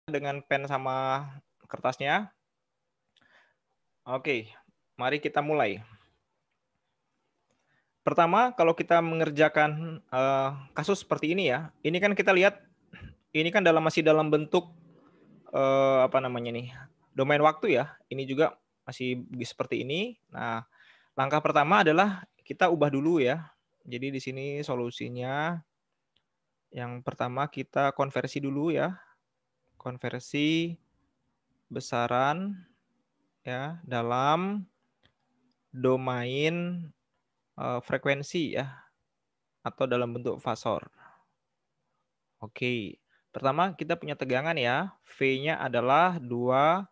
dengan pen sama kertasnya. Oke, mari kita mulai. Pertama, kalau kita mengerjakan kasus seperti ini ya, ini kan kita lihat, ini kan masih dalam bentuk apa namanya nih, domain waktu ya. Ini juga masih seperti ini. Nah, langkah pertama adalah kita ubah dulu ya. Jadi di sini solusinya, yang pertama kita konversi dulu ya, konversi besaran ya dalam domain frekuensi ya, atau dalam bentuk fasor. Oke, pertama kita punya tegangan ya, V-nya adalah 2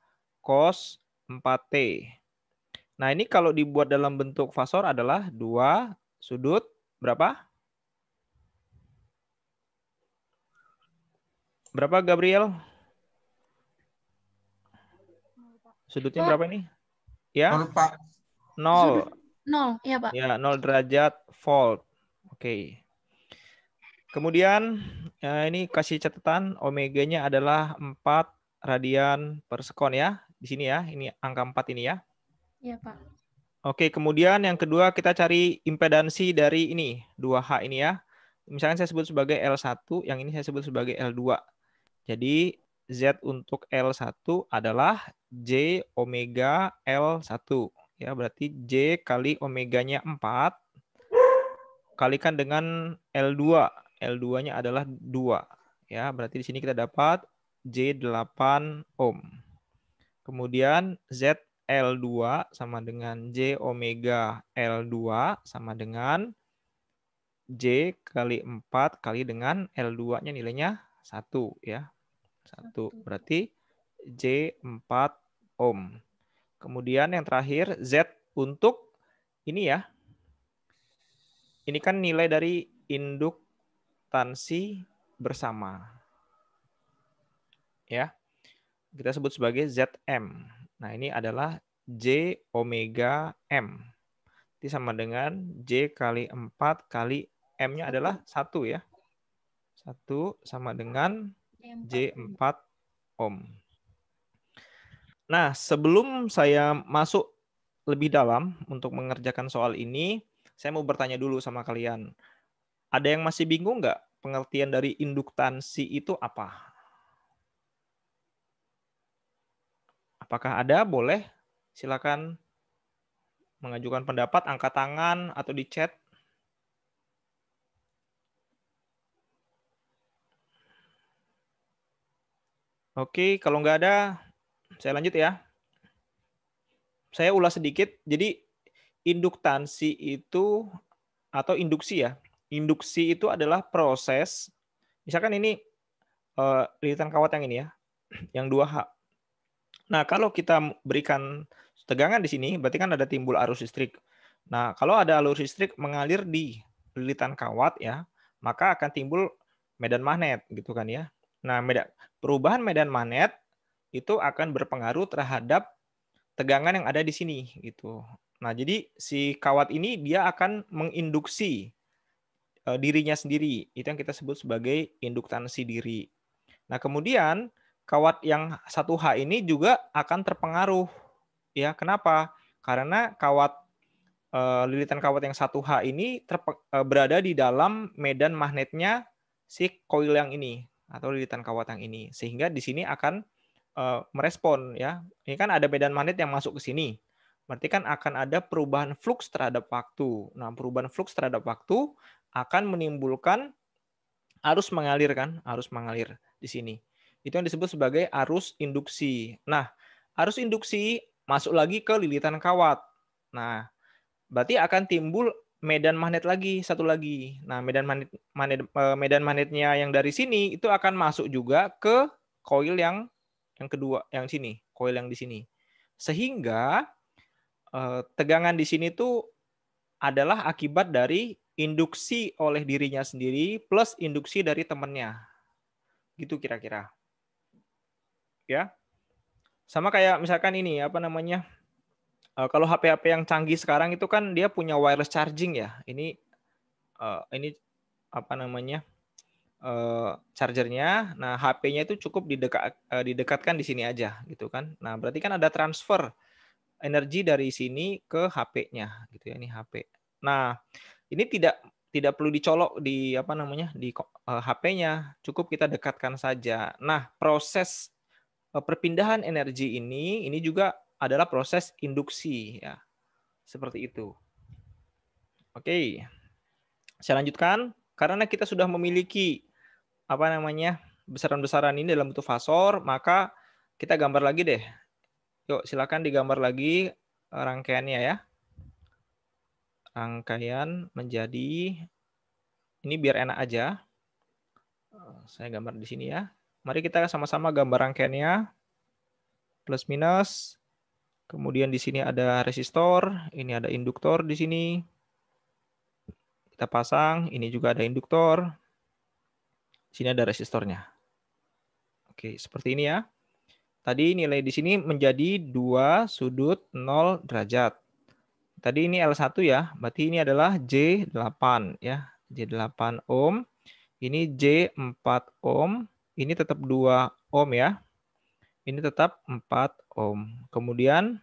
cos 4T. Nah ini kalau dibuat dalam bentuk fasor adalah 2 sudut berapa? Berapa Gabriel? Sudutnya berapa ini? Ya? 0, Pak. 0. 0, ya Pak. Ya, 0 derajat volt. Oke. Kemudian ini kasih catatan omeganya adalah 4 radian per sekon ya. Di sini ya, ini angka 4 ini ya. Iya Pak. Oke, kemudian yang kedua kita cari impedansi dari ini, 2H ini ya. Misalnya saya sebut sebagai L1, yang ini saya sebut sebagai L2. Jadi Z untuk L1 adalah J omega L1. Ya, berarti J kali omeganya 4 kalikan dengan L2. L2-nya adalah 2. Ya, berarti di sini kita dapat J8 ohm. Kemudian Z L2 sama dengan J omega L2 sama dengan J kali 4 kali dengan L2-nya nilainya 1 ya. 1. Berarti J4 ohm. Kemudian yang terakhir Z untuk ini ya. Ini kan nilai dari induktansi bersama. Ya. Kita sebut sebagai Zm. Nah, ini adalah J omega M. Itu sama dengan J kali 4 kali M-nya adalah 1 ya. 1 sama dengan J4 ohm. Nah, sebelum saya masuk lebih dalam untuk mengerjakan soal ini, saya mau bertanya dulu sama kalian. Ada yang masih bingung nggak pengertian dari induktansi itu apa? Apakah ada? Boleh. Silakan mengajukan pendapat, angkat tangan, atau di chat. Oke, kalau nggak ada, saya lanjut ya. Saya ulas sedikit. Jadi induktansi itu, atau induksi ya. Induksi itu adalah proses, misalkan ini lilitan kawat yang ini ya, yang 2H. Nah, kalau kita berikan tegangan di sini, berarti kan ada timbul arus listrik. Nah, kalau ada arus listrik mengalir di lilitan kawat ya, maka akan timbul medan magnet gitu kan ya. Nah, perubahan medan magnet itu akan berpengaruh terhadap tegangan yang ada di sini gitu. Nah, jadi si kawat ini dia akan menginduksi dirinya sendiri. Itu yang kita sebut sebagai induktansi diri. Nah, kemudian kawat yang 1H ini juga akan terpengaruh. Ya, kenapa? Karena lilitan kawat yang 1H ini berada di dalam medan magnetnya si koil yang ini atau lilitan kawat yang ini, sehingga di sini akan merespon ya. Ini kan ada medan magnet yang masuk ke sini. Berarti kan akan ada perubahan fluks terhadap waktu. Nah, perubahan fluks terhadap waktu akan menimbulkan arus mengalir kan, arus mengalir di sini. Itu yang disebut sebagai arus induksi. Nah, arus induksi masuk lagi ke lilitan kawat. Nah, berarti akan timbul medan magnet lagi, satu lagi. Nah, medan magnetnya yang dari sini itu akan masuk juga ke koil yang kedua, yang sini, koil yang di sini. Sehingga tegangan di sini tuh adalah akibat dari induksi oleh dirinya sendiri plus induksi dari temannya. Gitu kira-kira. Ya. Sama kayak misalkan ini apa namanya? Kalau HP-HP yang canggih sekarang itu kan dia punya wireless charging ya. Ini apa namanya? chargernya. Nah, HP-nya itu cukup didekatkan di sini aja gitu kan. Nah, berarti kan ada transfer energi dari sini ke HP-nya gitu ya. Ini HP. Nah, ini tidak perlu dicolok di apa namanya di HP-nya, cukup kita dekatkan saja. Nah, proses perpindahan energi ini juga adalah proses induksi ya. Seperti itu. Oke. Saya lanjutkan karena kita sudah memiliki apa namanya besaran-besaran ini dalam bentuk fasor, maka kita gambar lagi deh. Yuk, silakan digambar lagi rangkaiannya ya. Rangkaian menjadi ini biar enak aja. Saya gambar di sini ya. Mari kita sama-sama gambar rangkaiannya. Plus minus. Kemudian di sini ada resistor, ini ada induktor di sini. Kita pasang, ini juga ada induktor. Di sini ada resistornya. Oke, seperti ini ya. Tadi nilai di sini menjadi 2 sudut 0 derajat. Tadi ini L1 ya, berarti ini adalah J8 ya. J8 ohm. Ini J4 ohm. Ini tetap 2 ohm ya. Ini tetap 4 ohm. Kemudian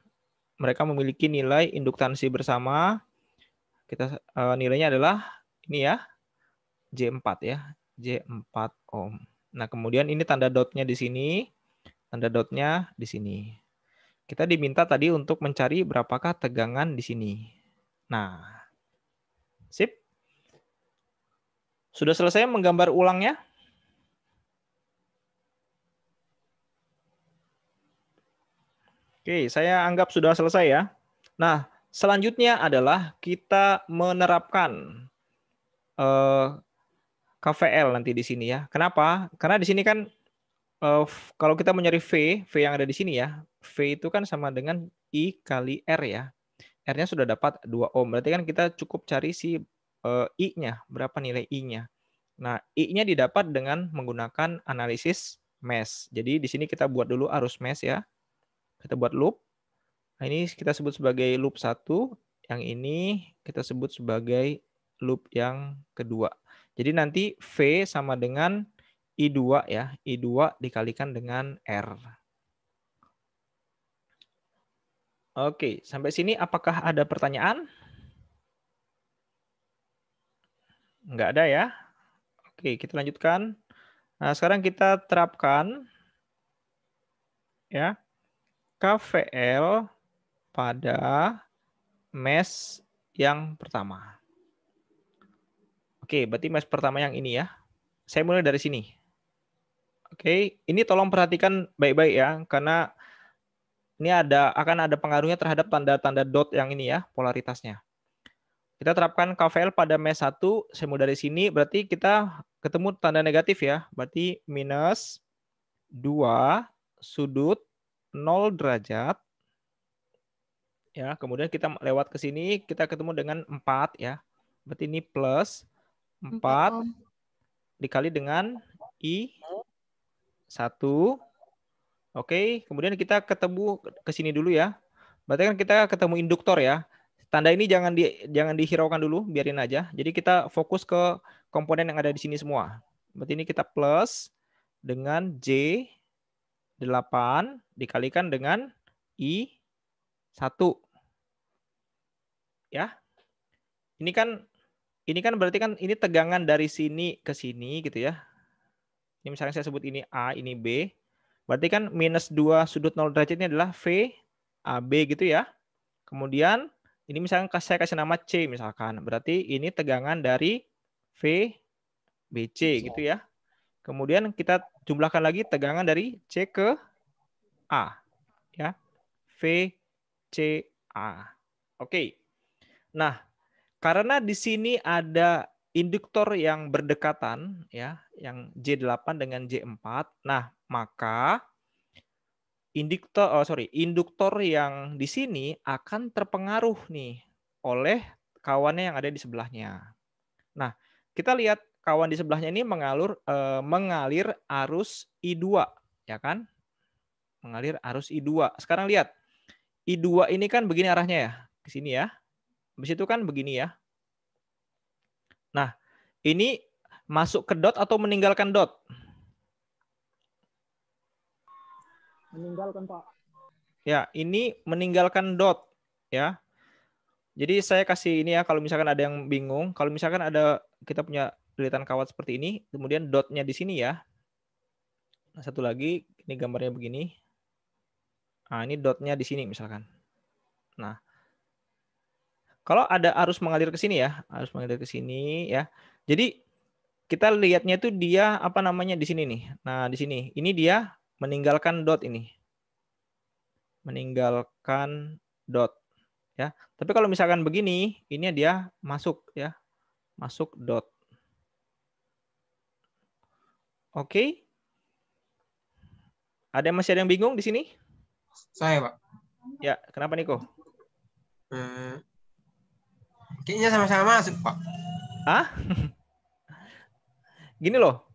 mereka memiliki nilai induktansi bersama. Kita nilainya adalah ini ya. J4 ya. J4 ohm. Nah, kemudian ini tanda dotnya di sini. Tanda dotnya di sini. Kita diminta tadi untuk mencari berapakah tegangan di sini. Nah, sip. Sudah selesai menggambar ulangnya? Oke, saya anggap sudah selesai ya. Nah, selanjutnya adalah kita menerapkan KVL nanti di sini ya. Kenapa? Karena di sini kan kalau kita mencari V yang ada di sini ya, V itu kan sama dengan I kali R ya. R-nya sudah dapat 2 ohm. Berarti kan kita cukup cari si I-nya, berapa nilai I-nya. Nah, I-nya didapat dengan menggunakan analisis mesh. Jadi di sini kita buat dulu arus mesh ya. Kita buat loop. Nah, ini kita sebut sebagai loop 1, yang ini kita sebut sebagai loop yang kedua. Jadi nanti V sama dengan I2 ya, I2 dikalikan dengan R. Oke, sampai sini apakah ada pertanyaan? Enggak ada ya. Oke, kita lanjutkan. Nah, sekarang kita terapkan ya KVL pada mesh yang pertama. Oke, berarti mesh pertama yang ini ya. Saya mulai dari sini. Oke, ini tolong perhatikan baik-baik ya, karena ini akan ada pengaruhnya terhadap tanda-tanda dot yang ini ya, polaritasnya. Kita terapkan KVL pada mesh 1, saya mulai dari sini, berarti kita ketemu tanda negatif ya, berarti minus 2 sudut 0 derajat. Ya, kemudian kita lewat ke sini, kita ketemu dengan 4 ya. Berarti ini plus 4 dikali dengan I1. Oke, kemudian kita ketemu ke sini dulu ya. Berarti kan kita ketemu induktor ya. Tanda ini jangan dihiraukan dulu, biarin aja. Jadi kita fokus ke komponen yang ada di sini semua. Berarti ini kita plus dengan J8 dikalikan dengan I1. Ya. Ini kan berarti kan ini tegangan dari sini ke sini gitu ya. Ini misalnya saya sebut ini A, ini B. Berarti kan minus 2 sudut 0 derajat ini adalah V, AB gitu ya. Kemudian ini misalnya saya kasih nama C misalkan. Berarti ini tegangan dari V, BC gitu ya. Kemudian kita jumlahkan lagi tegangan dari C ke A. Ya. V, C, A. Oke. Nah, karena di sini ada induktor yang berdekatan ya, yang J8 dengan J4. Nah, maka induktor yang di sini akan terpengaruh nih oleh kawannya yang ada di sebelahnya. Nah, kita lihat kawan di sebelahnya ini mengalir arus I2, ya kan? Mengalir arus I2. Sekarang lihat, I2 ini kan begini arahnya ya, ke sini ya. Habis itu kan begini ya. Nah, ini Masuk ke dot atau meninggalkan dot? Meninggalkan, Pak. Ya, ini meninggalkan dot. Ya. Jadi saya kasih ini ya, kalau misalkan ada yang bingung, kalau misalkan ada kita punya lilitan kawat seperti ini, kemudian dotnya di sini ya. Nah, satu lagi, ini gambarnya begini. Nah, ini dotnya di sini misalkan. Nah, kalau ada arus mengalir ke sini ya, arus mengalir ke sini ya. Jadi kita lihatnya tuh dia apa namanya di sini nih. Nah, di sini. Ini dia meninggalkan dot ini. Meninggalkan dot ya. Tapi kalau misalkan begini, ini dia masuk ya. Masuk dot. Oke. Masih ada yang bingung di sini? Saya, Pak. Ya, kenapa Niko? Kayaknya sama-sama masuk, Pak. Ah? Gini loh.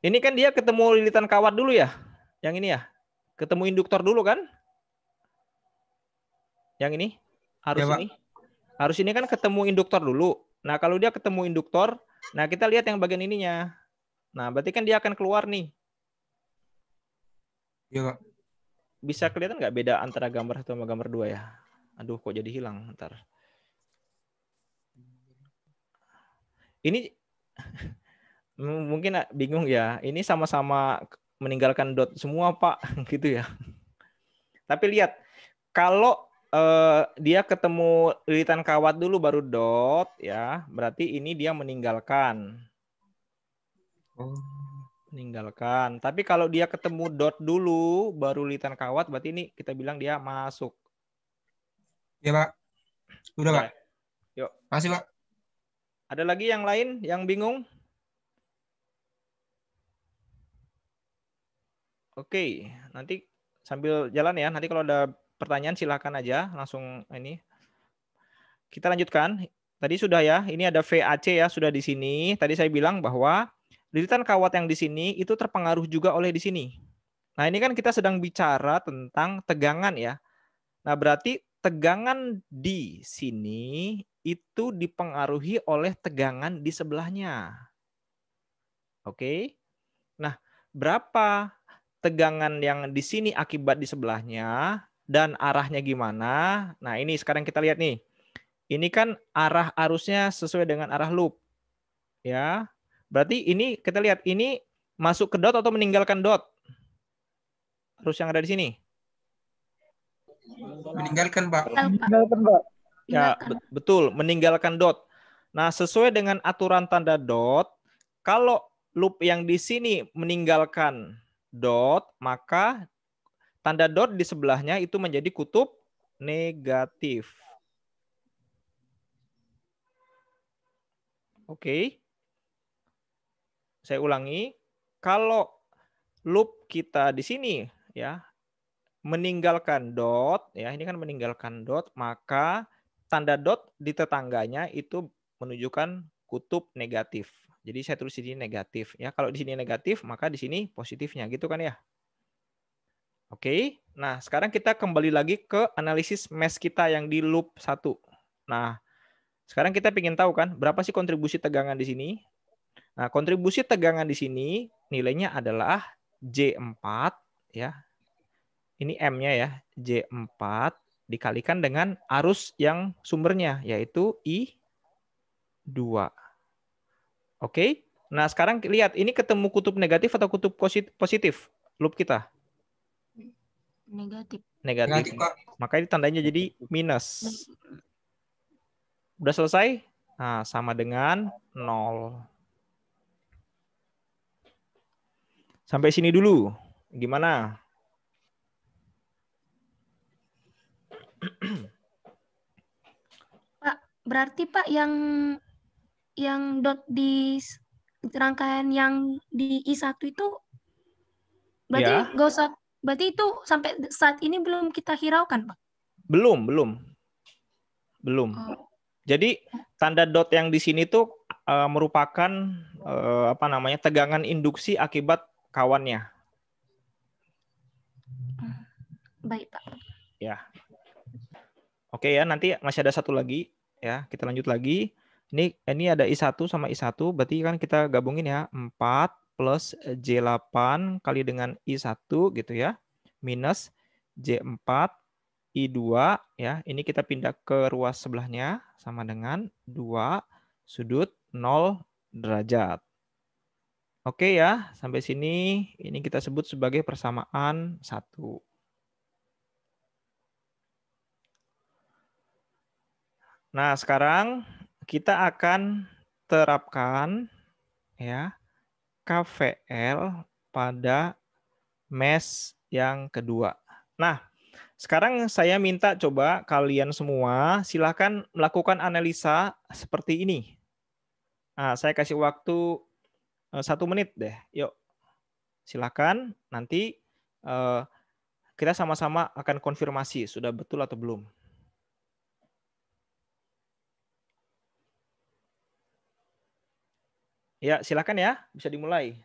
Ini kan dia ketemu lilitan kawat dulu ya. Yang ini ya. Ketemu induktor dulu kan? Yang ini. Arus Ya, Pak. ini. Arus ini kan ketemu induktor dulu. Nah, kalau dia ketemu induktor, nah kita lihat yang bagian ininya. Nah, berarti kan dia akan keluar nih. Ya, Pak. Bisa kelihatan nggak beda antara gambar 1 sama gambar 2 ya? Aduh, kok jadi hilang ntar. Ini mungkin bingung ya. Ini sama-sama meninggalkan dot semua, Pak, gitu ya. Tapi lihat, kalau dia ketemu lilitan kawat dulu baru dot ya, berarti ini dia meninggalkan. Meninggalkan. Tapi kalau dia ketemu dot dulu baru lilitan kawat, berarti ini kita bilang dia masuk. Ya, Pak. Udah, Ya. Pak. Yuk. Masih, Pak. Ada lagi yang lain yang bingung? Oke, nanti sambil jalan ya. Nanti kalau ada pertanyaan silahkan aja langsung ini. Kita lanjutkan. Tadi sudah ya. Ini ada VAC ya, sudah di sini. Tadi saya bilang bahwa lilitan kawat yang di sini itu terpengaruh juga oleh di sini. Nah, ini kan kita sedang bicara tentang tegangan ya. Nah, berarti tegangan di sini itu dipengaruhi oleh tegangan di sebelahnya. Oke. Nah, berapa tegangan yang di sini akibat di sebelahnya dan arahnya gimana? Nah, ini sekarang kita lihat nih. Ini kan arah arusnya sesuai dengan arah loop. Ya. Berarti ini kita lihat ini masuk ke dot atau meninggalkan dot? Arus yang ada di sini. Meninggalkan, Pak. Meninggalkan, Pak. Ya, betul, meninggalkan dot. Nah, sesuai dengan aturan tanda dot, kalau loop yang di sini meninggalkan dot, maka tanda dot di sebelahnya itu menjadi kutub negatif. Oke. Saya ulangi, kalau loop kita di sini ya meninggalkan dot, ya ini kan meninggalkan dot, maka tanda dot di tetangganya itu menunjukkan kutub negatif. Jadi saya tulis di sini negatif ya. Kalau di sini negatif, maka di sini positifnya gitu kan ya. Oke. Nah, sekarang kita kembali lagi ke analisis mesh kita yang di loop 1. Nah, sekarang kita ingin tahu kan berapa sih kontribusi tegangan di sini? Nah, kontribusi tegangan di sini nilainya adalah J4 ya. Ini M-nya ya, J4 dikalikan dengan arus yang sumbernya, yaitu I2. Oke, nah sekarang lihat, ini ketemu kutub negatif atau kutub positif loop kita? Negatif. Negatif. Pak. Maka ini tandanya jadi minus. Udah selesai? Nah, sama dengan 0. Sampai sini dulu. Gimana? Pak, berarti Pak yang dot di rangkaian yang di I1 itu berarti Ya. nggak usah, berarti itu sampai saat ini belum kita hiraukan, Pak? Belum. Oh. Jadi tanda dot yang di sini tuh merupakan tegangan induksi akibat kawannya. Baik, Pak. Ya. Oke ya, nanti masih ada satu lagi ya, kita lanjut lagi. Ini ada I1 sama I1, berarti kan kita gabungin ya. 4 plus J8 kali dengan I1 gitu ya. Minus J4 I2 ya. Ini kita pindah ke ruas sebelahnya sama dengan 2 sudut 0 derajat. Oke ya, sampai sini ini kita sebut sebagai persamaan 1. Nah, sekarang kita akan terapkan ya KVL pada mes yang kedua. Nah, sekarang saya minta coba kalian semua silakan melakukan analisa seperti ini. Nah, saya kasih waktu 1 menit deh. Yuk, silakan. Nanti kita sama-sama akan konfirmasi sudah betul atau belum. Ya, silakan ya, bisa dimulai.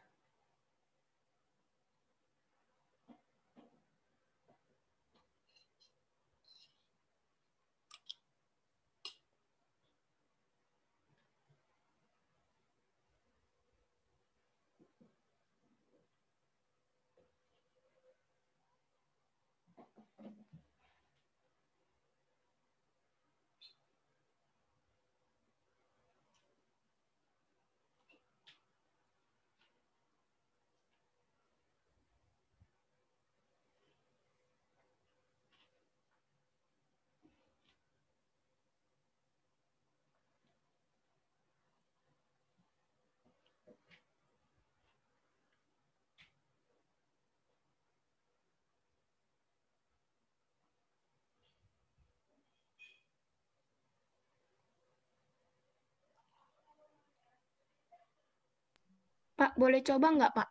Pak, boleh coba nggak, Pak?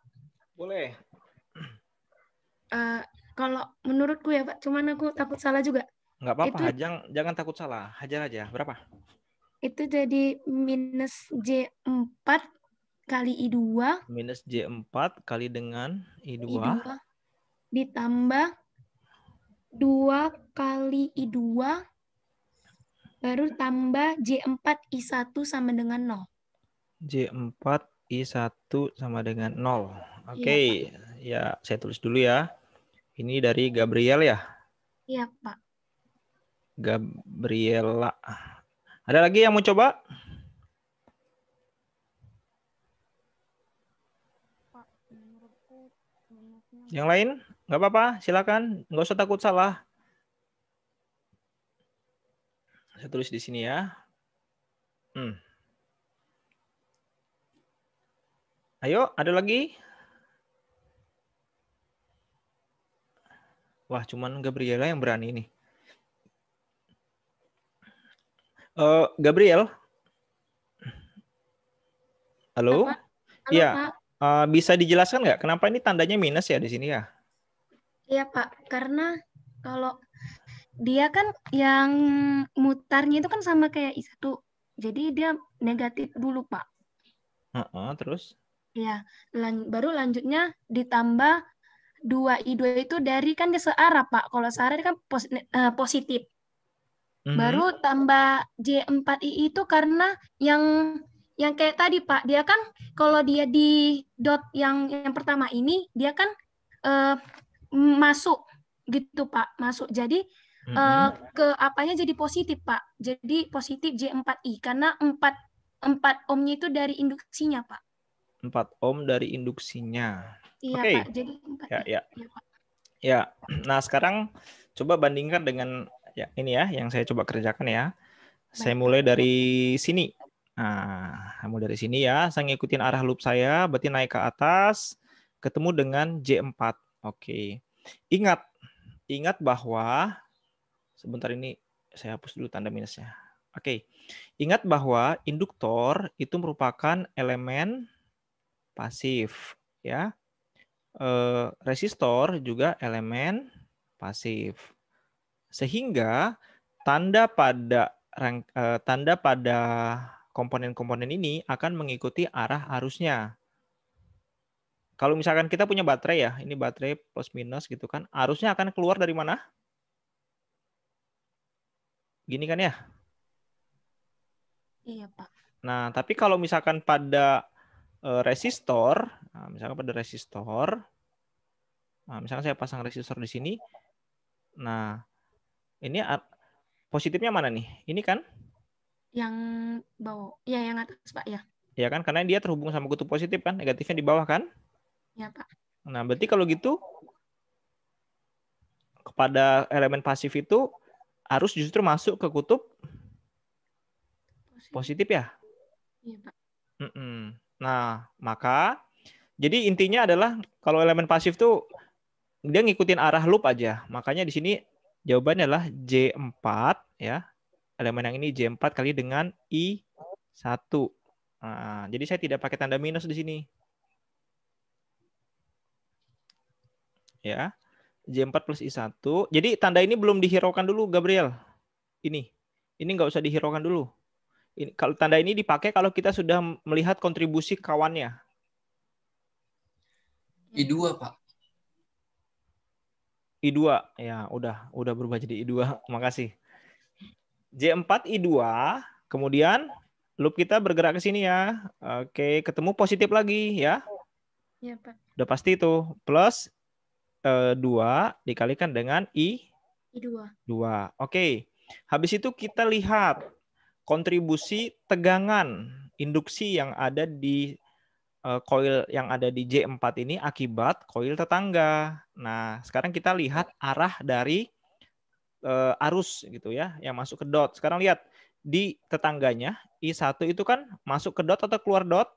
Boleh. Kalau menurutku ya, Pak, cuman aku takut salah juga. Nggak apa-apa, Itu jangan takut salah. Hajar aja. Berapa? itu jadi minus J4 kali I2, Minus J4 kali dengan I2. I2 ditambah 2 kali I2 baru tambah J4 I1 sama dengan 0. J4 I1 sama dengan 0. Oke, Iya, Pak. ya saya tulis dulu ya. Ini dari Gabriel ya. Iya, Pak. Gabriela. Ada lagi yang mau coba? Pak, menurutku minusnya Yang lain? Nggak apa-apa, silakan. Nggak usah takut salah. Saya tulis di sini ya. Ayo, ada lagi? Wah, cuman Gabriela yang berani nih. Gabriel? Halo? apa? Halo, Iya. Pak. Bisa dijelaskan nggak kenapa ini tandanya minus ya di sini ya? Iya, Pak. Karena kalau dia kan yang mutarnya itu kan sama kayak I1. Jadi dia negatif dulu, Pak. Terus? Ya, baru lanjutnya ditambah 2I2 itu dari kan dia searah, Pak. Kalau searah dia kan positif. Baru tambah J4I itu karena yang kayak tadi, Pak. Dia kan kalau dia di dot yang pertama ini dia kan masuk gitu, Pak. Masuk. Jadi ke apanya jadi positif, Pak. Jadi positif J4I karena 4 ohmnya itu dari induksinya, Pak. 4 ohm dari induksinya. Iya, Oke. Pak. Jadi 4I. Ya. Iya, Pak. Ya. Nah, sekarang coba bandingkan dengan ya ini ya yang saya coba kerjakan ya. Saya Baik, mulai Pak. dari sini. Nah, mulai dari sini ya. Saya ngikutin arah loop saya, berarti naik ke atas, ketemu dengan J4. Oke. Ingat bahwa sebentar ini saya hapus dulu tanda minusnya. Oke. Ingat bahwa induktor itu merupakan elemen pasif ya. Resistor juga elemen pasif. Sehingga tanda pada komponen-komponen ini akan mengikuti arah arusnya. Kalau misalkan kita punya baterai ya, ini baterai plus minus gitu kan, arusnya akan keluar dari mana? Gini kan ya? Iya, Pak. Nah, tapi kalau misalkan pada resistor, nah, misalkan saya pasang resistor di sini. Nah, ini positifnya mana nih? Ini kan? Yang bawah. Ya, yang atas, Pak, ya. Ya kan, karena dia terhubung sama kutub positif kan, negatifnya di bawah kan? Ya, Pak. Nah, berarti kalau gitu kepada elemen pasif itu harus justru masuk ke kutub positif ya? Iya, Pak. Nah, maka jadi intinya adalah kalau elemen pasif tuh dia ngikutin arah loop aja. Makanya di sini jawabannya adalah J4 ya. Elemen yang ini J4 kali dengan I1. Nah, jadi saya tidak pakai tanda minus di sini. Ya. J4 plus I1. Jadi tanda ini belum dihiraukan dulu, Gabriel. Ini nggak usah dihiraukan dulu. Ini, kalau tanda ini dipakai kalau kita sudah melihat kontribusi kawannya. I2, Pak. I2. Ya, udah berubah jadi I2. Makasih. J4 I2, kemudian loop kita bergerak ke sini ya. Oke, ketemu positif lagi ya. Iya, Pak. Udah pasti itu. Plus 2 dikalikan dengan I2. Oke. Habis itu kita lihat kontribusi tegangan induksi yang ada di koil yang ada di J4 ini akibat koil tetangga. Nah, sekarang kita lihat arah dari arus gitu ya, yang masuk ke dot. Sekarang lihat di tetangganya I1 itu kan masuk ke dot atau keluar dot?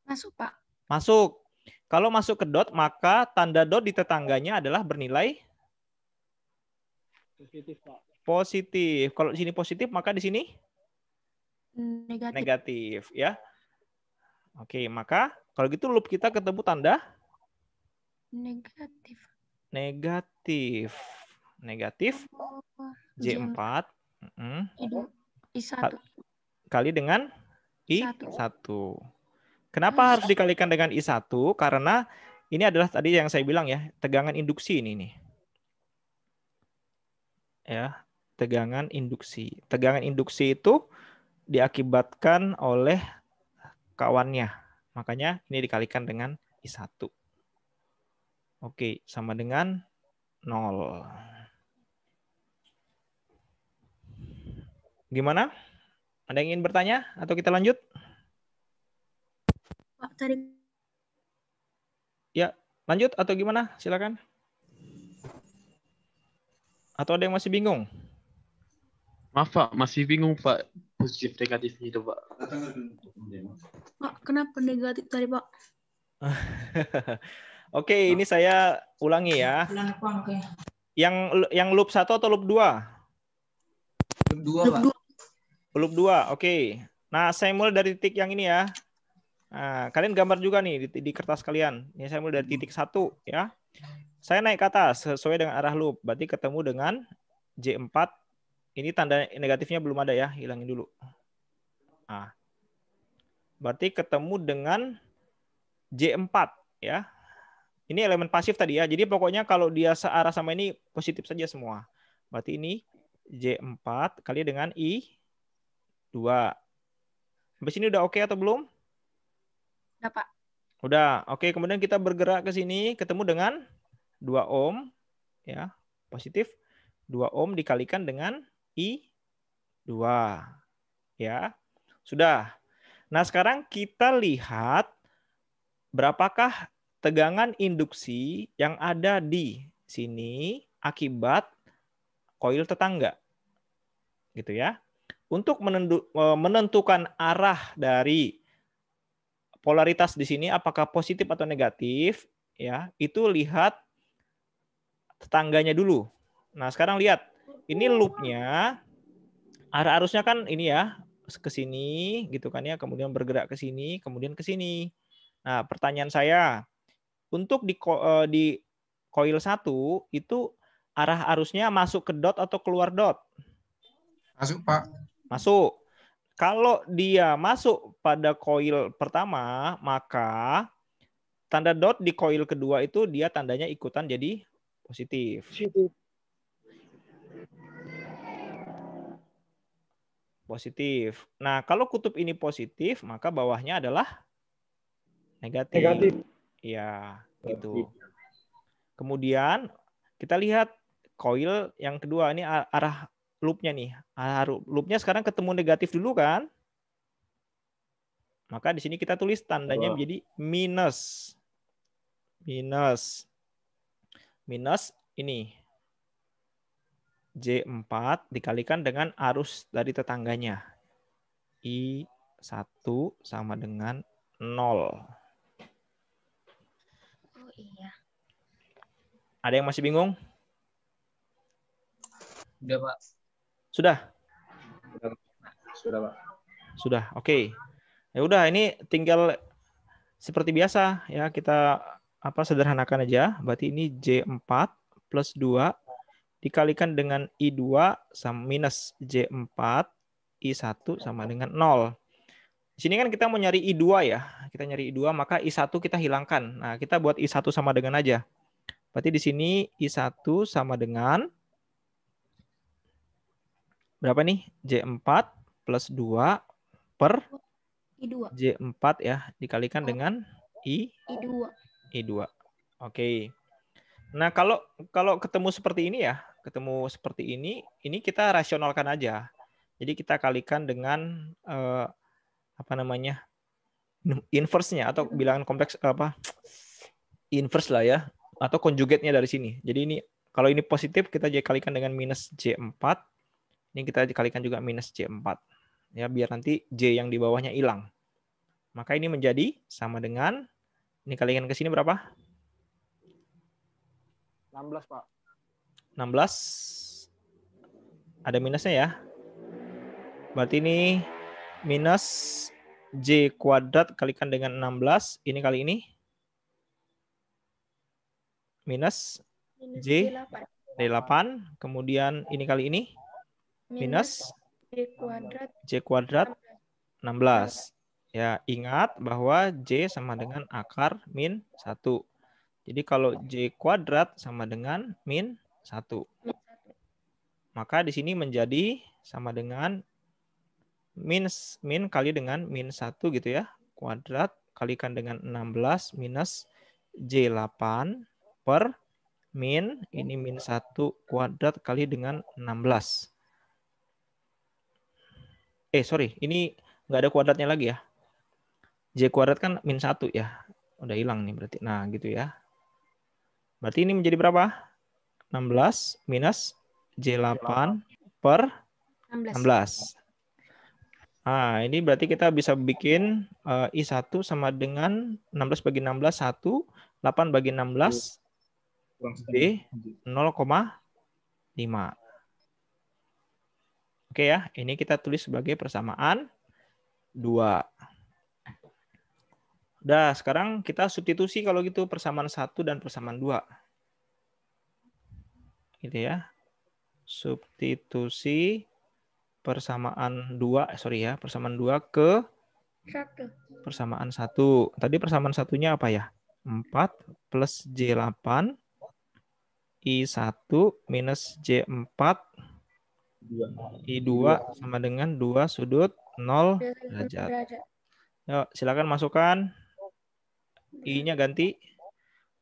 Masuk, Pak. Masuk. Kalau masuk ke dot, maka tanda dot di tetangganya adalah bernilai positif, Pak. Positif. Kalau di sini positif, maka di sini negatif ya. Oke, maka kalau gitu loop kita ketemu tanda negatif. Negatif J4 I1 kali dengan I1. Kenapa Terus, harus dikalikan dengan I1? Karena ini adalah tadi yang saya bilang ya, tegangan induksi ini nih. Ya, tegangan induksi. Tegangan induksi itu diakibatkan oleh kawannya. Makanya ini dikalikan dengan I1. Oke, sama dengan 0. Gimana? Ada yang ingin bertanya atau kita lanjut? Pak, tadi. Ya, lanjut atau gimana? Silakan. Atau ada yang masih bingung? Maaf Pak, masih bingung Pak positif negatifnya itu Pak. Pak, kenapa negatif tadi Pak? Oke, ini saya ulangi ya. Yang loop 1 atau loop 2? Loop 2, Pak. Loop 2, oke. Nah, saya mulai dari titik yang ini ya. Nah, kalian gambar juga nih di kertas kalian. Ini saya mulai dari titik 1 ya. Saya naik ke atas sesuai dengan arah loop. Berarti ketemu dengan J4. Ini tanda negatifnya belum ada ya, hilangin dulu. Nah, berarti ketemu dengan J4 ya. Ini elemen pasif tadi ya. Jadi pokoknya kalau dia searah sama ini positif saja semua. Berarti ini J4 kali dengan I2. Sampai sini udah oke atau belum? Udah, Pak. Udah. Oke, kemudian kita bergerak ke sini ketemu dengan 2 ohm ya, positif. 2 ohm dikalikan dengan I2. Ya. Sudah. Nah, sekarang kita lihat berapakah tegangan induksi yang ada di sini akibat koil tetangga. Gitu ya. Untuk menentukan arah dari polaritas di sini apakah positif atau negatif, ya, itu lihat tetangganya dulu. Nah, sekarang lihat. Ini loopnya, arah arusnya kan ini ya, ke sini gitu kan ya, kemudian bergerak ke sini, kemudian ke sini. Nah, pertanyaan saya, untuk di koil 1 itu arah arusnya masuk ke dot atau keluar dot? Masuk, Pak. Masuk. Kalau dia masuk pada koil pertama, maka tanda dot di koil kedua itu dia tandanya ikutan jadi positif. Positif. Nah, kalau kutub ini positif, maka bawahnya adalah negatif. Negatif. Iya, gitu. Kemudian kita lihat koil yang kedua, ini arah loopnya nih. Arah loopnya sekarang ketemu negatif dulu kan? Maka di sini kita tulis tandanya menjadi minus. Minus. Minus ini. J4 dikalikan dengan arus dari tetangganya. I1 sama dengan 0. Oh iya. Ada yang masih bingung? Udah, Pak. Sudah? Sudah, Pak. Sudah, oke. Ya udah, ini tinggal seperti biasa ya, kita sederhanakan aja. Berarti ini J4 plus 2 dikalikan dengan I2 sama minus J4, I1 sama dengan 0. Di sini kan kita mau nyari I2 ya. Kita nyari I2, maka I1 kita hilangkan. Nah, kita buat I1 sama dengan aja. Berarti di sini I1 sama dengan berapa nih? J4 plus 2 per I2. J4 ya, dikalikan dengan I2. I2. Oke. Nah, kalau ketemu seperti ini ya, ini kita rasionalkan aja. Jadi kita kalikan dengan inverse-nya atau bilangan kompleks inverse lah ya, atau conjugate-nya dari sini. Jadi ini kalau ini positif kita kalikan dengan minus J4. Ini kita dikalikan juga minus J4. Ya, biar nanti J yang di bawahnya hilang. Maka ini menjadi sama dengan, ini kalikan ke sini berapa? 16, Pak. 16. Ada minusnya ya. Berarti ini minus J kuadrat kalikan dengan 16. Ini kali ini. Minus J8. Kemudian ini kali ini. Minus J kuadrat 16. Ya, ingat bahwa J sama dengan akar min 1. Jadi kalau J kuadrat sama dengan min 1. Maka di sini menjadi sama dengan min kali dengan min 1 gitu ya. Kuadrat kalikan dengan 16 minus J8 per min, ini min 1 kuadrat kali dengan 16. Sorry, ini nggak ada kuadratnya lagi ya. J kuadrat kan min 1 ya. Udah hilang nih berarti. Nah gitu ya. Berarti ini menjadi berapa? 16 minus J8 per 16. Nah, ini berarti kita bisa bikin I1 sama dengan 16 bagi 16, 1. 8 bagi 16, B 0,5. Oke ya, ini kita tulis sebagai persamaan 2. Udah, sekarang kita substitusi kalau gitu persamaan 1 dan persamaan 2. Gitu ya. Substitusi persamaan 2, persamaan 2 ke 1. Persamaan 1. Tadi persamaan satunya apa ya? 4 plus J8 I1 minus J4 I2 sama dengan 2 sudut 0 derajat. Yuk, silakan masukkan. I-nya ganti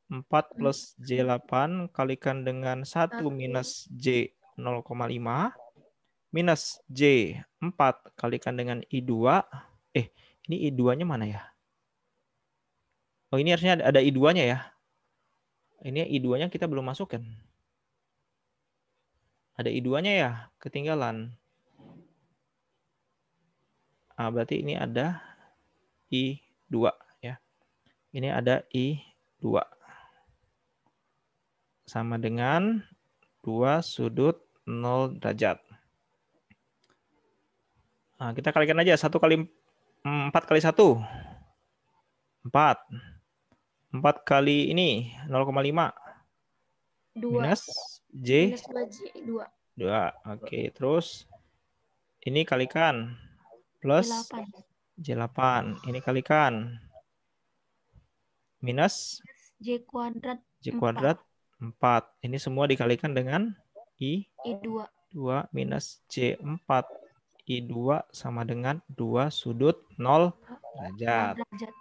4 plus J8 kalikan dengan 1 minus J 0,5 minus J4 kalikan dengan I2. Ini I2-nya mana ya? Oh, ini harusnya ada I2-nya ya. Ini I2-nya kita belum masukkan. Ada I2-nya ya, ketinggalan. Berarti ini ada I2 ya. Ini ada I2. Sama dengan 2 sudut 0 derajat. Nah, kita kalikan aja 1 kali 4 kali 1. 4. 4 kali ini 0,5. 2. Minus J. Minus 2J 2. 2. Oke, terus ini kalikan plus J8. Ini kalikan minus J kuadrat 4. Ini semua dikalikan dengan I2 minus J4 I2 sama dengan 2 sudut 0 derajat. derajat.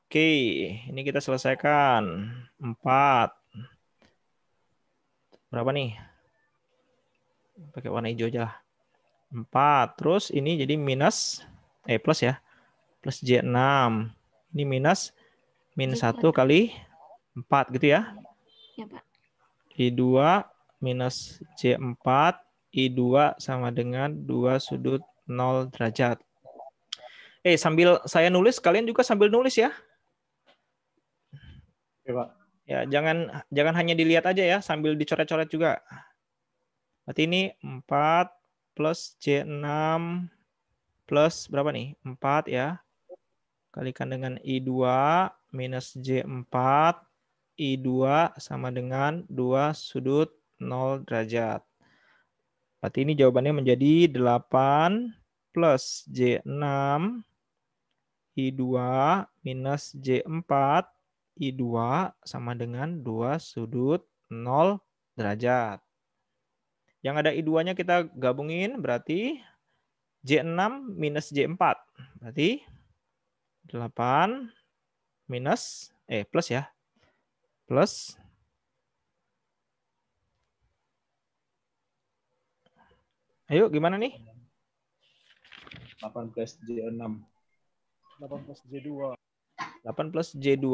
Oke, ini kita selesaikan. 4. Berapa nih? Pakai warna hijau aja lah. 4. Terus ini jadi plus ya. Plus J6. Ini minus 1 kali 4 gitu ya. Ya, Pak. I2 minus J4. I2 sama dengan 2 sudut 0 derajat. Sambil saya nulis, kalian juga sambil nulis ya. Oke, Pak. Ya, jangan hanya dilihat aja ya, sambil dicoret-coret juga. Berarti ini 4 plus J6 plus berapa nih? 4 ya. Kalikan dengan I2 minus J4. I2 sama dengan 2 sudut 0 derajat. Berarti ini jawabannya menjadi 8 plus J6 I2 minus J4 I2 sama dengan 2 sudut 0 derajat. Yang ada I2-nya kita gabungin, berarti J6 minus J4. Berarti 8 minus, plus ya. Plus. Ayo, gimana nih? 8 plus J6. 8 plus J2. 8 plus J2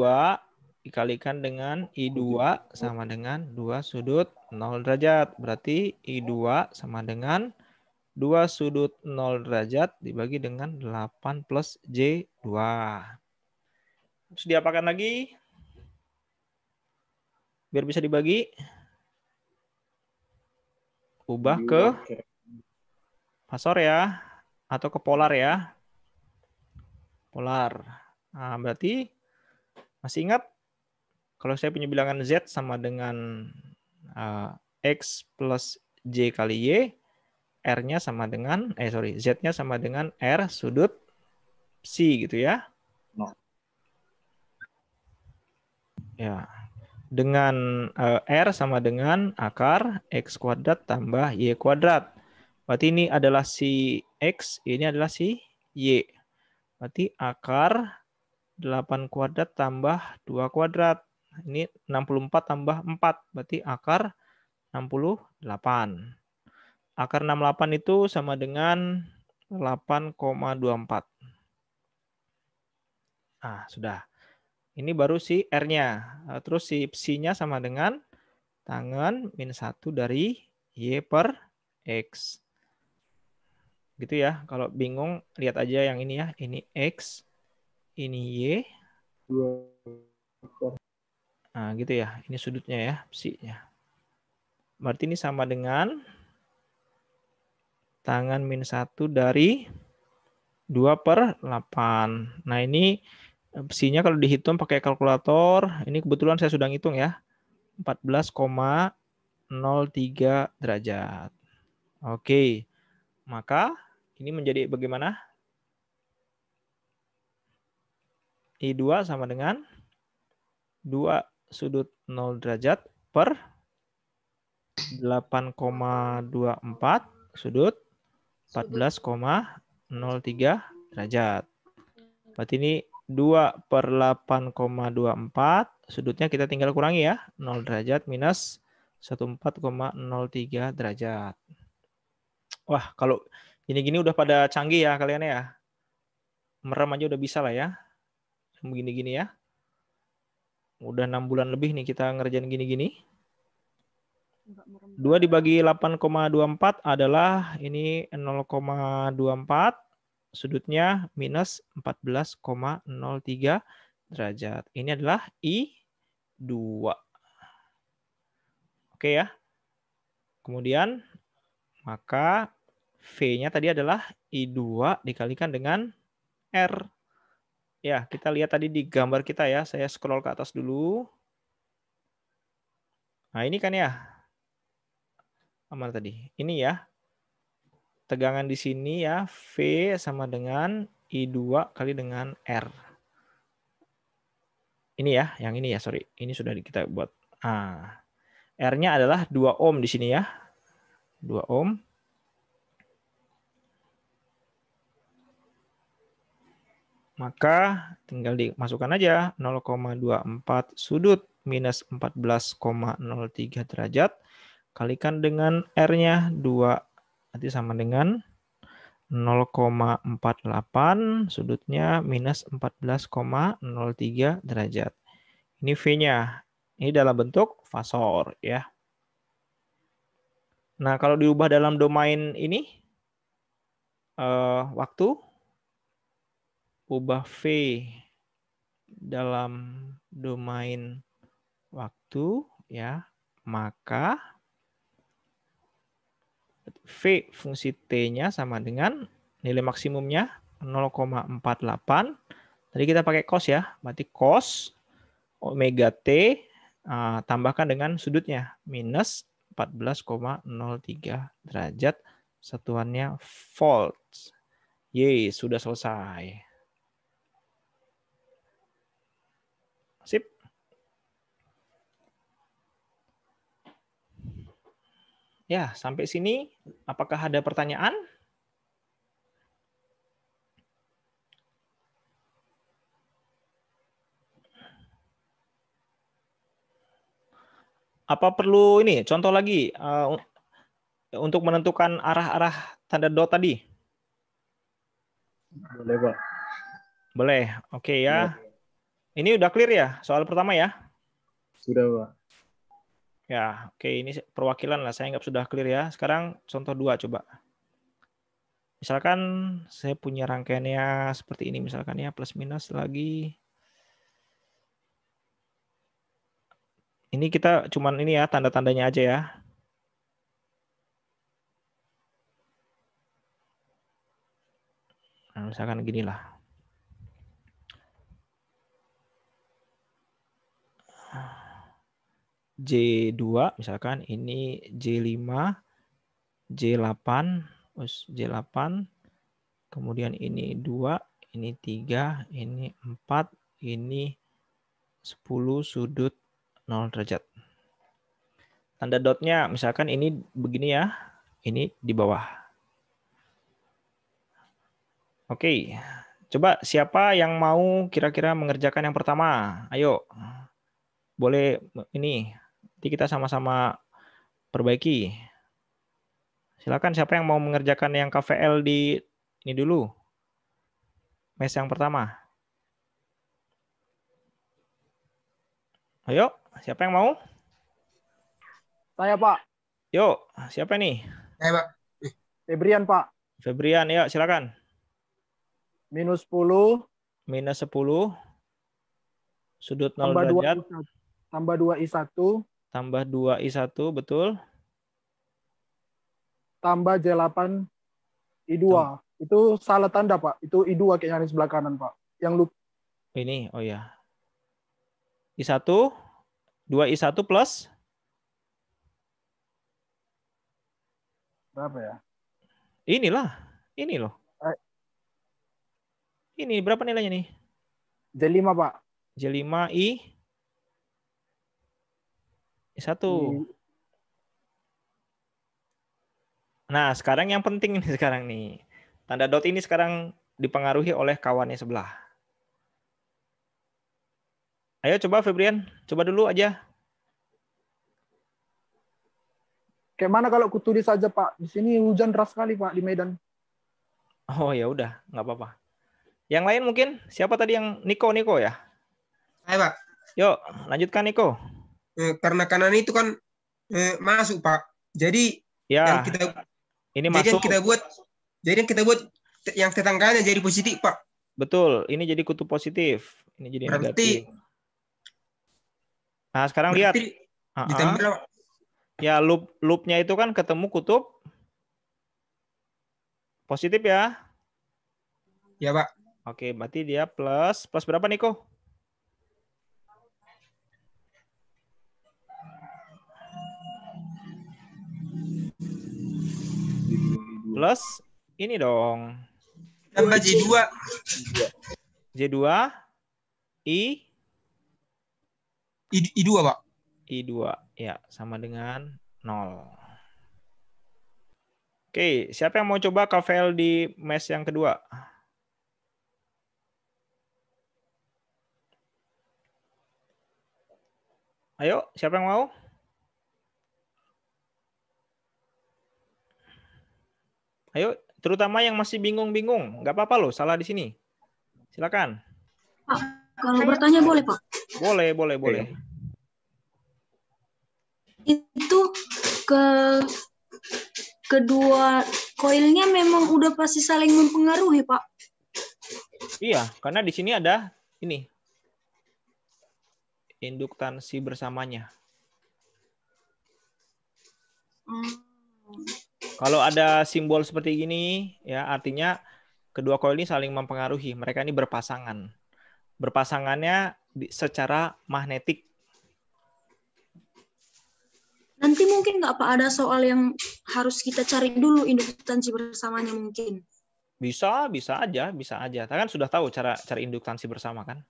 dikalikan dengan I2 sama dengan 2 sudut 0 derajat. Berarti I2 sama dengan 2 sudut 0 derajat dibagi dengan 8 plus J2. Terus diapakan lagi? Biar bisa dibagi. Ubah ke fasor ya. Atau ke polar ya. Polar. Nah, berarti masih ingat kalau saya punya bilangan Z sama dengan X plus J kali Y, R-nya sama dengan, Z-nya sama dengan R sudut psi gitu ya. No. Ya. Dengan R sama dengan akar X kuadrat tambah Y kuadrat. Berarti ini adalah si X, ini adalah si Y. Berarti akar 8 kuadrat tambah 2 kuadrat. Ini 64 tambah 4. Berarti akar 68. Akar 68 itu sama dengan 8,24. Nah, sudah. Ini baru si R-nya. Terus si psi-nya sama dengan tangen min 1 dari Y per X. Gitu ya. Kalau bingung, lihat aja yang ini ya. Ini X, ini Y. Nah, gitu ya. Ini sudutnya ya, psi-nya. Berarti ini sama dengan tangen min 1 dari 2 per 8. Nah, ini psi-nya kalau dihitung pakai kalkulator, ini kebetulan saya sudah ngitung ya. 14,03 derajat. Oke. Maka ini menjadi bagaimana? I2 sama dengan 2 sudut 0 derajat per 8,24 sudut 14,03 derajat. Berarti ini 2 per 8,24. Sudutnya kita tinggal kurangi ya. 0 derajat minus 14,03 derajat. Wah, kalau gini-gini udah pada canggih ya kalian ya. Merem aja udah bisa lah ya. Begini-gini ya. Udah 6 bulan lebih nih kita ngerjain gini-gini. 2 dibagi 8,24 adalah ini 0,24. Sudutnya minus 14,03 derajat. Ini adalah I2. Oke ya. Kemudian maka V-nya tadi adalah I2 dikalikan dengan R. Ya, kita lihat tadi di gambar kita ya. Saya scroll ke atas dulu. Nah, ini kan ya. Mana tadi? Ini ya. Tegangan di sini ya. V sama dengan I2 kali dengan R. Ini ya. Yang ini ya, sorry. Ini sudah kita buat. Nah, R-nya adalah 2 ohm di sini ya. 2 ohm. Maka tinggal dimasukkan aja 0,24 sudut minus 14,03 derajat kalikan dengan R-nya 2. Nanti sama dengan 0,48 sudutnya minus 14,03 derajat. Ini V-nya. Ini dalam bentuk fasor ya. Nah, kalau diubah dalam domain ini waktu, ubah V dalam domain waktu ya, maka V fungsi T-nya sama dengan nilai maksimumnya 0,48. Tadi kita pakai cos ya, berarti cos omega T tambahkan dengan sudutnya minus 14,03 derajat, satuannya volt. Yeay, sudah selesai. Sip. Ya, sampai sini apakah ada pertanyaan? Apa perlu ini contoh lagi untuk menentukan arah-arah tanda dot tadi? Boleh, Pak. Boleh. Oke ya. Ini udah clear ya soal pertama ya? Sudah, Pak. Ya, oke, ini perwakilan lah. Saya anggap sudah clear ya. Sekarang contoh 2 coba. Misalkan saya punya rangkaiannya seperti ini misalkan ya, plus minus lagi. Ini kita cuman ini ya, tanda-tandanya aja ya. Nah, misalkan gini lah. J2 misalkan ini J5, J8, J8, kemudian ini 2, ini 3, ini 4, ini 10 sudut 0 derajat. Tanda dotnya misalkan ini begini ya, ini di bawah. Oke, coba siapa yang mau kira-kira mengerjakan yang pertama? Ayo, boleh ini, nanti kita sama-sama perbaiki. Silakan siapa yang mau mengerjakan yang KVL di ini dulu, mes yang pertama. Ayo, siapa yang mau? Saya, Pak. Yuk, siapa nih? Pak. Febrian, Pak. Febrian, ya silakan. Minus 10. Minus 10. Sudut 0 tambah derajat. 2 tambah 2I1. Tambah 2I1, betul. Tambah J8 I2. Itu salah tanda, Pak. Itu I2 kayaknya di sebelah kanan, Pak. Yang lu Ini, oh ya. I1, 2I1 plus berapa ya? inilah, ini loh. Ini berapa nilainya nih? J5, Pak. J5 I1. Nah, sekarang yang penting ini sekarang nih. Tanda dot ini sekarang dipengaruhi oleh kawannya sebelah. Ayo coba Febrian, coba dulu aja. Kayak mana kalau kutulis saja, Pak? Di sini hujan deras sekali, Pak, di Medan. Oh ya udah, nggak apa-apa. Yang lain mungkin siapa tadi yang Niko ya? Saya, Pak. Yuk, lanjutkan Niko. Karena kanan itu kan masuk, Pak. Jadi ya, yang kita ini jadi masuk. yang kita buat yang tetangganya jadi positif, Pak. Betul, ini jadi kutub positif, ini jadi Berarti, negatif. Nah, sekarang lihat. Ditambah, Pak. Ya, loop-nya itu kan ketemu kutub positif ya. Ya, Pak. Oke, berarti dia plus berapa Niko? Plus ini dong. Tambah J2. J2 I2, Pak. I2 ya sama dengan 0. Oke, siapa yang mau coba KVL di mes yang kedua? Ayo, siapa yang mau? Ayo, terutama yang masih bingung-bingung. Nggak apa-apa loh, salah di sini. Silakan. Pak, kalau bertanya boleh, Pak? Boleh. Itu ke kedua koilnya memang udah pasti saling mempengaruhi, Pak. Iya, karena di sini ada ini. Induktansi bersamanya. Kalau ada simbol seperti ini, ya artinya kedua koil ini saling mempengaruhi. Mereka ini berpasangan. Berpasangannya secara magnetik. Nanti mungkin nggak Pak ada soal yang harus kita cari dulu induktansi bersamanya mungkin. Bisa aja. Kan sudah tahu cara induktansi bersama kan?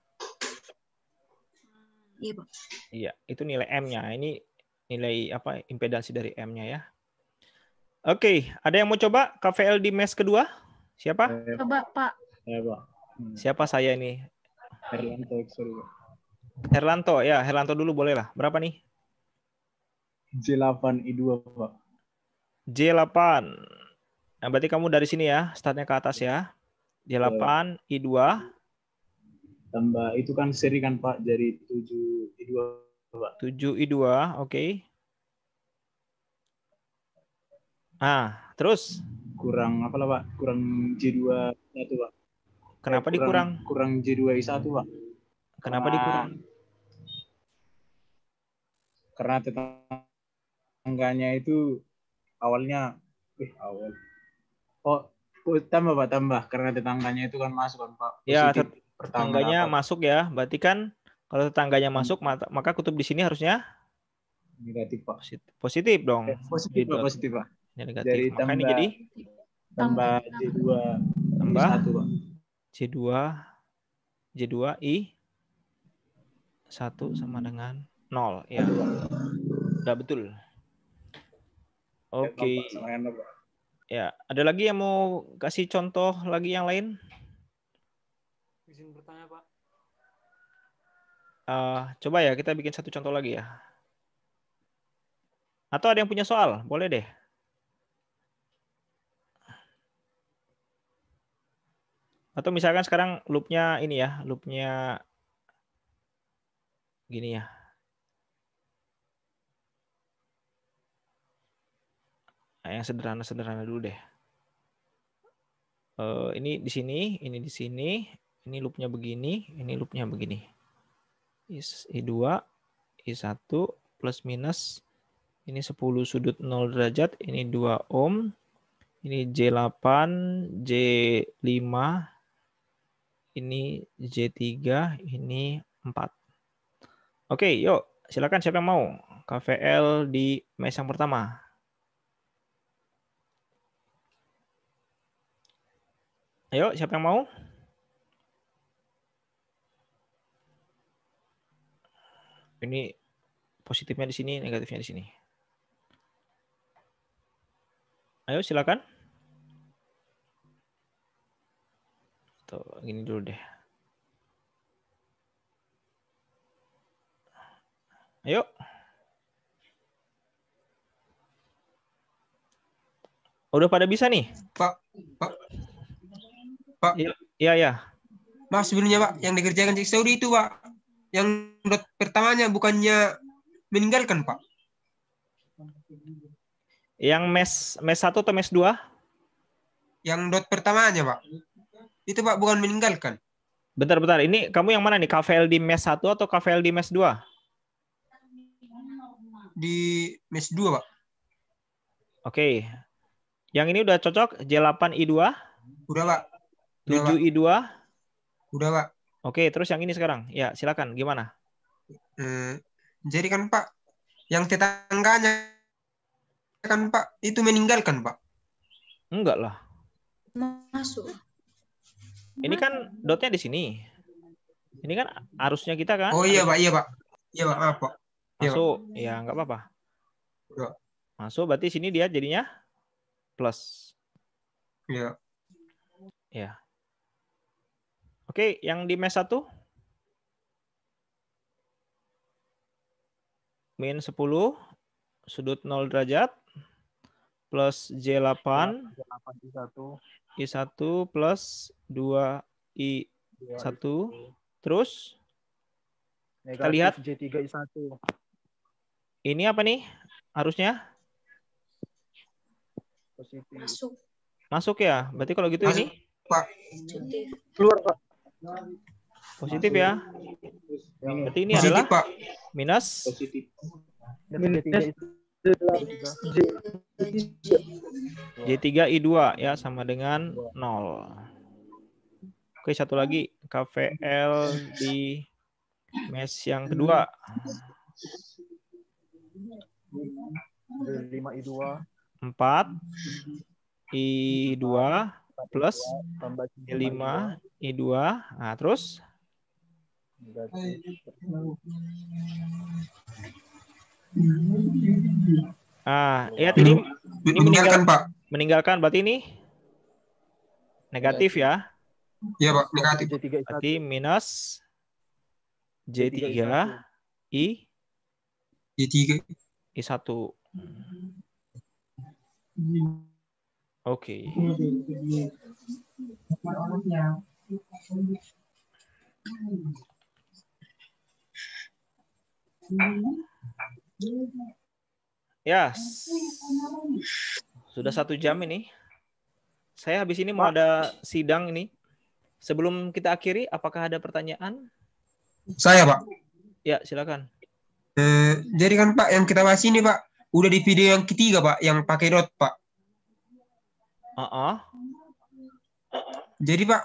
Iya, Pak. Iya, itu nilai M-nya. Ini nilai apa? Impedansi dari M-nya ya. Oke, ada yang mau coba KVL di mes kedua? Siapa? Coba, Pak. Ya, Pak. Siapa saya ini? Herlanto, sorry, Pak. Herlanto, ya. Herlanto dulu boleh lah. Berapa nih? J8I2, Pak. J8. Nah, berarti kamu dari sini ya, startnya ke atas ya. J8, I2. Tambah itu kan seri kan, Pak, dari 7I2, Pak. 7I2, oke. Ah, terus? Kurang apa lah, Pak? Kurang J2 1, Pak. Kenapa dikurang? Kurang J2I1, Pak. Kenapa dikurang? Karena tetangganya itu awalnya tambah Pak, tambah karena tetangganya itu kan masuk kan Pak. Ya, Positif tetangganya masuk ya. Berarti kan kalau tetangganya masuk maka kutub di sini harusnya negatif Pak. Positif dong. Positif Pak, positif Pak. Ya, negatif. Dari Makanya jadi tambah J2 tambah I1, Pak. J2I 1 sama dengan 0 ya. Udah betul. Oke. Ya, ada lagi yang mau kasih contoh lagi yang lain? Izin bertanya, Pak. Coba ya, kita bikin satu contoh lagi ya. Atau ada yang punya soal? Boleh deh. Atau misalkan sekarang loopnya ini ya, loopnya gini ya. Nah, yang sederhana-sederhana dulu deh. Ini di sini, ini di sini, ini loopnya begini, ini loopnya begini. I2, I1 plus minus, ini 10 sudut 0 derajat, ini 2 ohm, ini J8, J5, ini J3, ini 4. Oke, yuk silakan siapa yang mau KVL di mes yang pertama. Ayo, siapa yang mau? Ini positifnya di sini, negatifnya di sini. Ayo, silakan. Tuh, gini dulu deh. Ayo. Udah pada bisa nih? Pak. Iya. Mas, sebelumnya Pak, yang dikerjakan Cik Saudi itu Pak, yang dot pertamanya bukannya meninggalkan Pak? Yang mes 1 atau mes 2? Yang dot pertamanya Pak. Itu Pak bukan meninggalkan. Bentar. Ini kamu yang mana nih? KVL di mes 1 atau KVL di mes 2? Di mes 2 Pak. Oke. Yang ini udah cocok? J8I2? Udah Pak. 7I2? Udah Pak. Oke, terus yang ini sekarang. Ya, silakan. Gimana? Jadi kan Pak, yang tetangganya kan Pak, itu meninggalkan Pak. Enggak lah. Masuk. Ini kan dotnya di sini. Ini kan arusnya kita kan? Oh iya Pak, iya Pak. Iya Pak, maaf Pak. Masuk. Ya, enggak apa-apa. Masuk, berarti sini dia jadinya plus. Iya. Ya. Oke, yang di mes 1? min 10 sudut 0 derajat plus J8 I1 plus 2I1. Terus kita lihat J3 I1. ini apa nih harusnya? Positif. Masuk ya? Berarti kalau gitu Masuk, ini Pak. Keluar, Pak. positif ya? Berarti ini Positif, adalah Pak. minus Positif. J3I2 ya sama dengan 0. Oke, satu lagi KVL di mesh yang kedua. 5I2 4 I2 plus tambah 5 I2. Nah, terus lihat ini Meninggalkan, Pak. meninggalkan berarti ini negatif ya. Iya, Pak, negatif. Berarti minus J3 I J3. I1. Oke. Ya, sudah 1 jam ini. Saya habis ini mau ada sidang ini. Sebelum kita akhiri, apakah ada pertanyaan? Saya, Pak. Ya, silakan. Jadi kan Pak, yang kita bahas ini Pak, udah di video yang ketiga Pak, yang pakai dot Pak. Jadi Pak,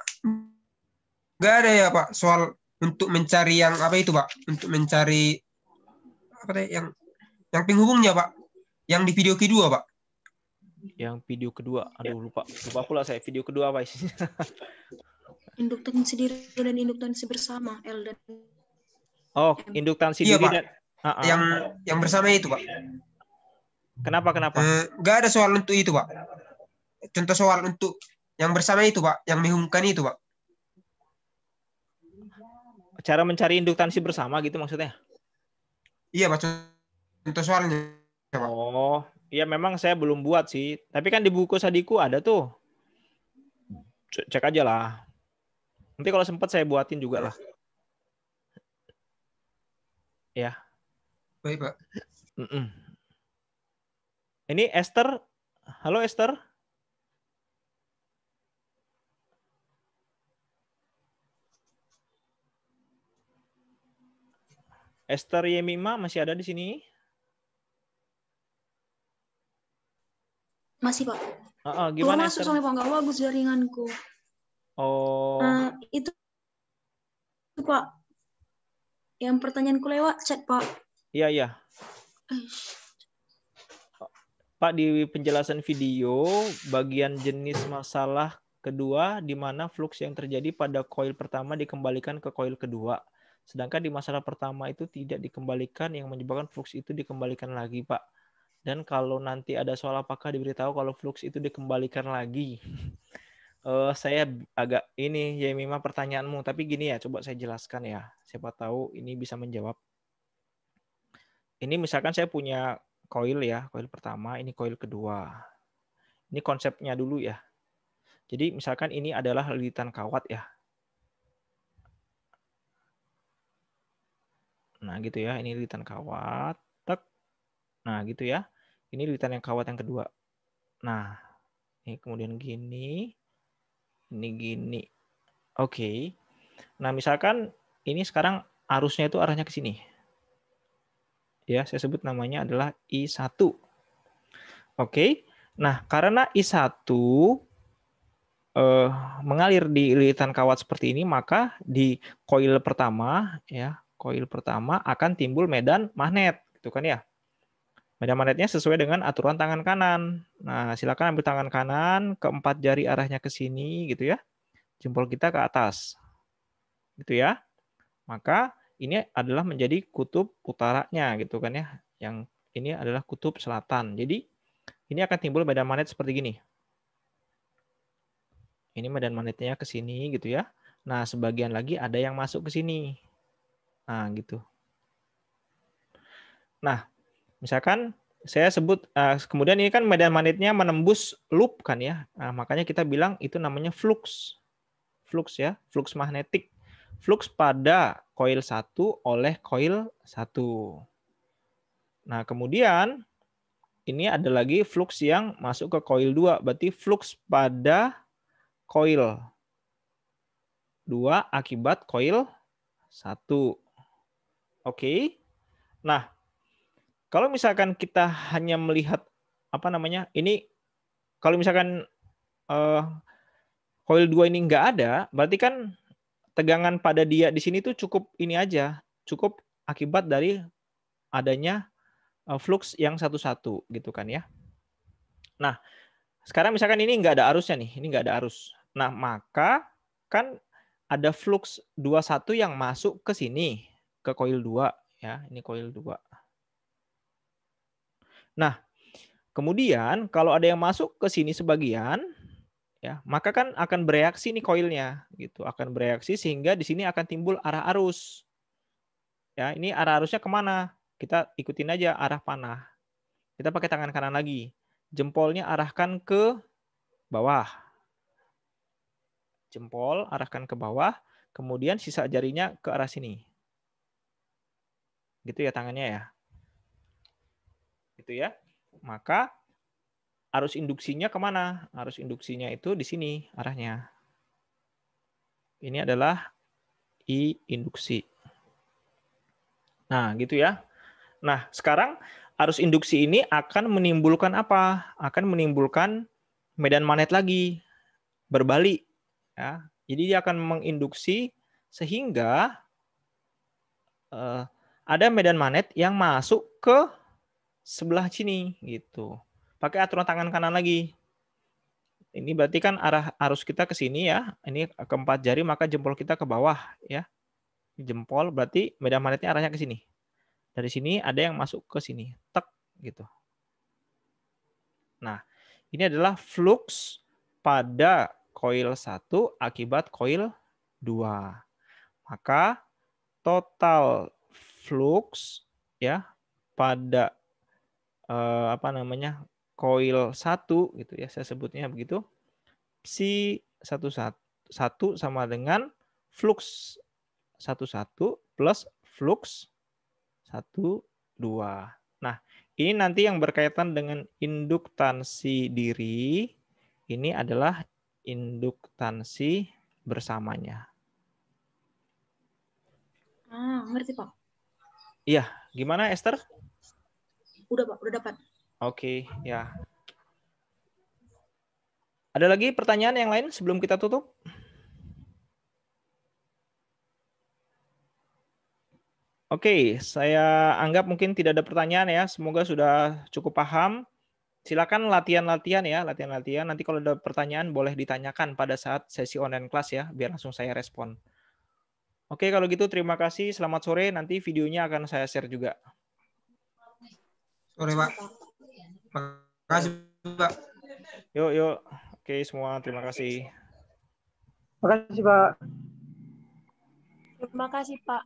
nggak ada ya Pak soal untuk mencari yang apa itu Pak, untuk mencari apa tadi yang penghubungnya Pak, yang di video kedua Pak. Yang video kedua, aduh lupa pula saya video kedua apa isinya. Induktansi diri dan induktansi bersama L dan Oh, induktansi iya, diri Pak. dan Yang bersama itu Pak. Kenapa? Nggak ada soal untuk itu Pak. Contoh soal untuk yang bersama itu Pak, yang menghubungkan itu Pak. Cara mencari induktansi bersama gitu maksudnya? Iya Pak, contoh soalnya Pak. Oh, iya memang saya belum buat sih. Tapi kan di buku Sadiku ada tuh. Cek aja lah. Nanti kalau sempat saya buatin juga lah. Ya. Baik Pak. Ini Esther. Halo Esther. Esther Yemima masih ada di sini? masih Pak. Gimana masuk Esther? soalnya Pak, nggak bagus jaringanku. Oh. Itu Pak. Yang pertanyaanku lewat chat Pak. Iya. Pak, di penjelasan video bagian jenis masalah kedua di mana flux yang terjadi pada koil pertama dikembalikan ke koil kedua. Sedangkan di masalah pertama itu tidak dikembalikan, yang menyebabkan flux itu dikembalikan lagi, Pak. Dan kalau nanti ada soal apakah diberitahu kalau flux itu dikembalikan lagi. Saya agak ini ya memang pertanyaanmu, tapi gini ya, coba saya jelaskan ya. Siapa tahu ini bisa menjawab. Ini misalkan saya punya koil ya, koil pertama, ini koil kedua. Ini konsepnya dulu ya. Jadi misalkan ini adalah lilitan kawat ya. Nah gitu ya, ini lilitan kawat. Tek. Nah gitu ya, ini lilitan yang kawat yang kedua. Nah, ini kemudian gini. Ini gini. Oke. Nah, misalkan ini sekarang arusnya itu arahnya ke sini. Ya, saya sebut namanya adalah I1. Oke. Nah, karena I1 mengalir di lilitan kawat seperti ini, maka di koil pertama ya, koil pertama akan timbul medan magnet, gitu kan ya. Medan magnetnya sesuai dengan aturan tangan kanan. Nah, silakan ambil tangan kanan, keempat jari arahnya ke sini gitu ya. Jempol kita ke atas. Gitu ya. Maka ini adalah menjadi kutub utaranya gitu kan ya. Yang ini adalah kutub selatan. Jadi ini akan timbul medan magnet seperti gini. Ini medan magnetnya ke sini gitu ya. Nah, sebagian lagi ada yang masuk ke sini. Nah, gitu. Nah, misalkan saya sebut, kemudian ini kan medan magnetnya menembus loop kan ya. Nah, makanya kita bilang itu namanya flux. Flux ya, flux magnetik. Flux pada koil 1 oleh koil 1. Nah, kemudian ini ada lagi flux yang masuk ke koil 2. Berarti flux pada koil 2 akibat koil 1. Oke. Nah, kalau misalkan kita hanya melihat apa namanya? Ini kalau misalkan koil 2 ini nggak ada, berarti kan tegangan pada dia di sini tuh cukup ini aja, cukup akibat dari adanya flux yang satu-satu gitu kan ya. Nah, sekarang misalkan ini nggak ada arusnya nih, ini nggak ada arus. Nah, maka kan ada flux 21 yang masuk ke sini, ke koil 2 ya, ini koil 2. Nah, kemudian kalau ada yang masuk ke sini sebagian ya, maka kan akan bereaksi nih koilnya gitu, akan bereaksi sehingga di sini akan timbul arah arus. Ya, ini arah arusnya kemana? Kita ikutin aja arah panah. Kita pakai tangan kanan lagi. Jempolnya arahkan ke bawah. Jempol arahkan ke bawah, kemudian sisa jarinya ke arah sini. Gitu ya tangannya ya. Gitu ya. Maka arus induksinya kemana? Arus induksinya itu di sini arahnya. Ini adalah I induksi. Nah, gitu ya. Nah, sekarang arus induksi ini akan menimbulkan apa? Akan menimbulkan medan magnet lagi, berbalik. Ya. Jadi dia akan menginduksi sehingga ada medan magnet yang masuk ke sebelah sini gitu. Pakai aturan tangan kanan lagi. Ini berarti kan arah arus kita ke sini ya. Ini keempat jari, maka jempol kita ke bawah ya. Jempol berarti medan magnetnya arahnya ke sini. Dari sini ada yang masuk ke sini. Tek gitu. Nah, ini adalah flux pada koil 1 akibat koil 2. Maka total flux ya pada koil 1 gitu ya, saya sebutnya begitu. Psi 1 sama dengan flux 1 plus flux 1 2. Nah, ini nanti yang berkaitan dengan induktansi diri, ini adalah induktansi bersamanya. Ngerti Pak. Iya, gimana Esther? Udah Pak, udah dapat. Oke, ya. Ada lagi pertanyaan yang lain sebelum kita tutup? Oke, saya anggap mungkin tidak ada pertanyaan ya. Semoga sudah cukup paham. Silakan latihan-latihan ya, latihan-latihan. Nanti kalau ada pertanyaan boleh ditanyakan pada saat sesi online kelas ya, biar langsung saya respon. Oke, kalau gitu terima kasih. Selamat sore. Nanti videonya akan saya share juga. Sore, Pak. Makasih, Pak. Yuk. Oke, semua terima kasih. Terima kasih, Pak. Terima kasih, Pak.